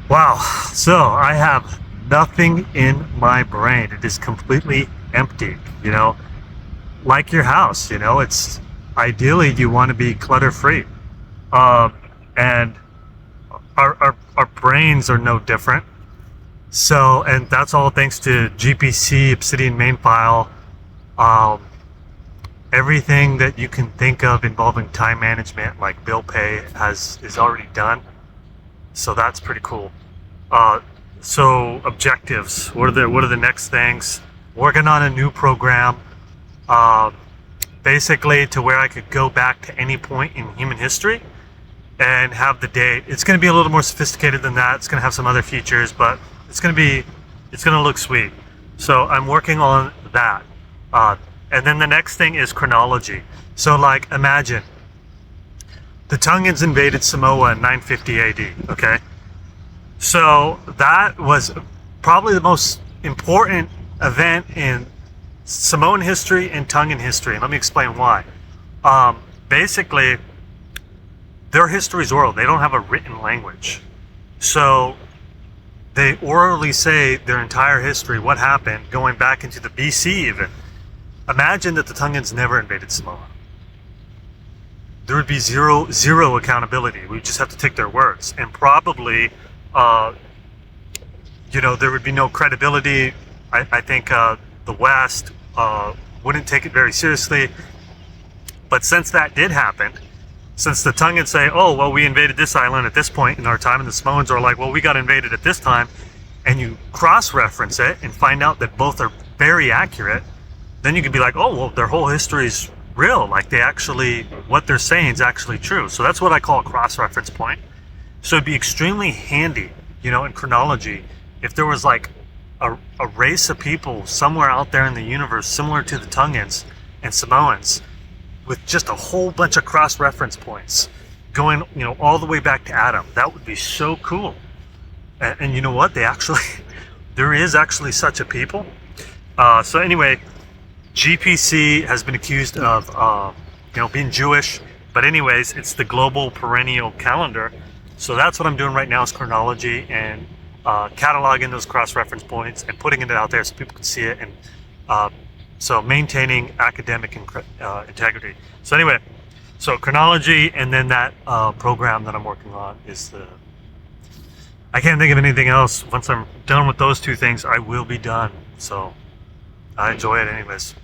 Wow. So I have nothing in my brain. It is completely empty, like your house, it's ideally you want to be clutter free. Um, and our brains are no different. So, and that's all thanks to GPC, Obsidian main file, um, everything that you can think of involving time management, like bill pay, is already done. So that's pretty cool. Uh, so objectives. What are the next things? Working on a new program, uh, basically to where I could go back to any point in human history and have the date. It's going to be a little more sophisticated than that. It's going to have some other features, but it's going to look sweet. So I'm working on that. Uh, and then the next thing is chronology. So like imagine the Tongans invaded Samoa in 950 AD. Okay, so that was probably the most important event in Samoan history and Tongan history. And let me explain why. Basically, their history is oral. They don't have a written language. So they orally say their entire history, what happened, going back into the BC even. Imagine that the Tongans never invaded Samoa. There would be zero accountability. We just have to take their words. And probably, there would be no credibility. I think the West wouldn't take it very seriously. But since that did happen, since the Tongans say, oh, well, we invaded this island at this point in our time, and the Samoans are like, well, we got invaded at this time, and you cross-reference it and find out that both are very accurate, then you could be like, oh, well, their whole history is real. Like what they're saying is actually true. So that's what I call a cross-reference point. So it'd be extremely handy, in chronology, if there was like a race of people somewhere out there in the universe similar to the Tongans and Samoans, with just a whole bunch of cross-reference points going, all the way back to Adam. That would be so cool. And you know what? There is actually such a people. So anyway, GPC has been accused of, being Jewish. But anyways, it's the global perennial calendar. So that's what I'm doing right now is chronology and cataloging those cross-reference points and putting it out there so people can see it. And so maintaining academic integrity. So anyway, so chronology, and then that program that I'm working on is I can't think of anything else. Once I'm done with those two things, I will be done. So I enjoy it anyways.